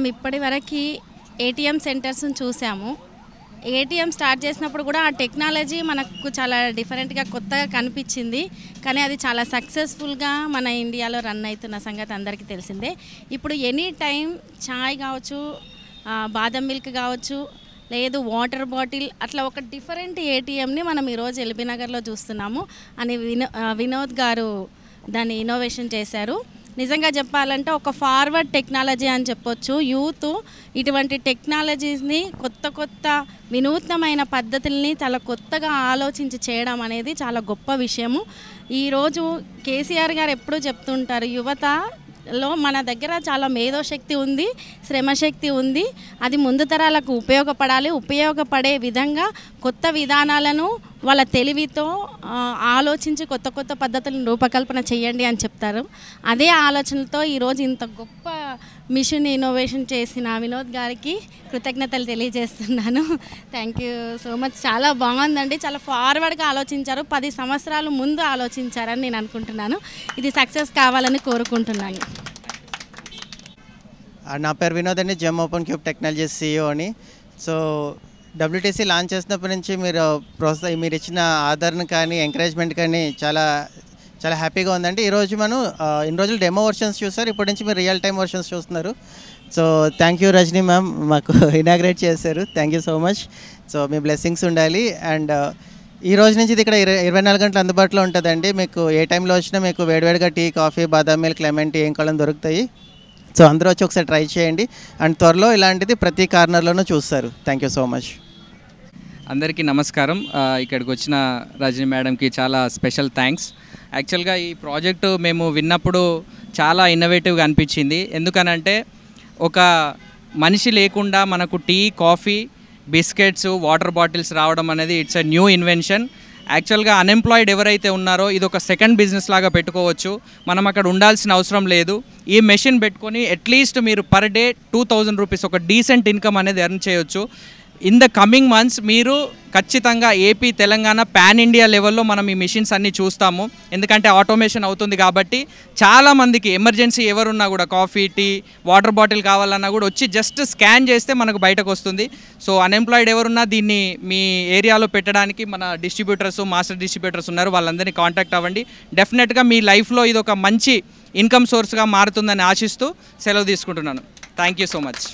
మనం ఇప్పటివరకు ఏటీఎం సెంటర్స్ని చూసాము. ఏటీఎం స్టార్ట్ చేసినప్పుడు కూడా ఆ టెక్నాలజీ మనకు చాలా డిఫరెంట్గా కొత్తగా కనిపించింది. కానీ అది చాలా సక్సెస్ఫుల్గా మన ఇండియాలో రన్ అవుతున్న సంగతి అందరికీ తెలిసిందే. ఇప్పుడు ఎనీ టైం చాయ్ కావచ్చు, బాదం మిల్క్ కావచ్చు, లేదు వాటర్ బాటిల్, అట్లా ఒక డిఫరెంట్ ఏటీఎంని మనం ఈరోజు ఎల్బీ నగర్లో చూస్తున్నాము అని వినోద్ గారు దాన్ని ఇన్నోవేషన్ చేశారు. నిజంగా చెప్పాలంటే ఒక ఫార్వర్డ్ టెక్నాలజీ అని చెప్పొచ్చు. యూత్ ఇటువంటి టెక్నాలజీస్ని కొత్త వినూత్నమైన పద్ధతుల్ని చాలా కొత్తగా ఆలోచించి చేయడం అనేది చాలా గొప్ప విషయము. ఈరోజు కేసీఆర్ గారు ఎప్పుడూ చెప్తుంటారు, యువతలో మన దగ్గర చాలా మేధోశక్తి ఉంది, శ్రమశక్తి ఉంది, అది ముందు తరాలకు ఉపయోగపడే విధంగా కొత్త విధానాలను వాళ్ళ తెలివితో ఆలోచించి కొత్త పద్ధతులను రూపకల్పన చేయండి అని చెప్తారు. అదే ఆలోచనలతో ఈరోజు ఇంత గొప్ప మిషన్ ఇన్నోవేషన్ చేసిన వినోద్ గారికి కృతజ్ఞతలు తెలియజేస్తున్నాను. Thank you so much. చాలా బాగుందండి, చాలా ఫార్వర్డ్గా ఆలోచించారు, 10 సంవత్సరాల ముందు ఆలోచించారని నేను అనుకుంటున్నాను. ఇది సక్సెస్ కావాలని కోరుకుంటున్నాను. నా పేరు వినోద్ అండి, gem open cube technologies CEO అని. సో WTC లాంచ్ చేసినప్పటి నుంచి మీరు ఇచ్చిన ఆదరణ కానీ ఎంకరేజ్మెంట్ కానీ చాలా హ్యాపీగా ఉందండి. ఈరోజు మనం ఇన్ని రోజులు డెమో వర్షన్స్ చూస్తారు, ఇప్పటి నుంచి మీరు రియల్ టైమ్ వర్షన్స్ చూస్తున్నారు. So thank you Rajani ma'am, మాకు ఇనాగ్రేట్ చేశారు. Thank you so much. So మీ బ్లెస్సింగ్స్ ఉండాలి. అండ్ ఈ రోజు నుంచి ఇది ఇక్కడ 24 గంటలు అందుబాటులో ఉంటుందండి. మీకు ఏ టైంలో వచ్చినా మీకు వేడివేడిగా టీ, కాఫీ, బాదాం మిల్క్, లెమన్ టీ ఏం కాలం దొరుకుతాయి. సో అందరూ వచ్చి ఒకసారి ట్రై చేయండి. అండ్ త్వరలో ఇలాంటిది ప్రతి కార్నర్లోనూ చూస్తారు. Thank you so much. అందరికీ నమస్కారం. ఇక్కడికి వచ్చిన రజనీ మేడంకి చాలా స్పెషల్ థ్యాంక్స్. యాక్చువల్గా ఈ ప్రాజెక్టు మేము విన్నప్పుడు చాలా ఇన్నోవేటివ్గా అనిపించింది. ఎందుకనంటే ఒక మనిషి లేకుండా మనకు tea, coffee, biscuits, water bottles రావడం అనేది ఇట్స్ ఎ న్యూ ఇన్వెన్షన్. యాక్చువల్గా అన్ఎంప్లాయిడ్ ఎవరైతే ఉన్నారో ఇది ఒక సెకండ్ బిజినెస్ లాగా పెట్టుకోవచ్చు. మనం అక్కడ ఉండాల్సిన అవసరం లేదు. ఈ మెషిన్ పెట్టుకొని అట్లీస్ట్ మీరు పర్ డే 2000 రూపీస్ ఒక డీసెంట్ ఇన్కమ్ అనేది ఎర్న్ చేయొచ్చు. ఇన్ ద కమింగ్ మంత్స్ మీరు ఖచ్చితంగా ఏపీ, తెలంగాణ, పాన్ ఇండియా లెవెల్లో మనం ఈ మిషన్స్ అన్నీ చూస్తాము. ఎందుకంటే ఆటోమేషన్ అవుతుంది కాబట్టి చాలామందికి ఎమర్జెన్సీ ఎవరున్నా కూడా కాఫీ, టీ, వాటర్ బాటిల్ కావాలన్నా కూడా వచ్చి జస్ట్ స్కాన్ చేస్తే మనకు బయటకు వస్తుంది. సో అన్ఎంప్లాయిడ్ ఎవరున్నా దీన్ని మీ ఏరియాలో పెట్టడానికి మన డిస్ట్రిబ్యూటర్స్, మాస్టర్ డిస్ట్రిబ్యూటర్స్ ఉన్నారు, వాళ్ళందరినీ కాంటాక్ట్ అవ్వండి. డెఫినెట్గా మీ లైఫ్లో ఇది ఒక మంచి ఇన్కమ్ సోర్స్గా మారుతుందని ఆశిస్తూ సెలవు తీసుకుంటున్నాను. Thank you so much.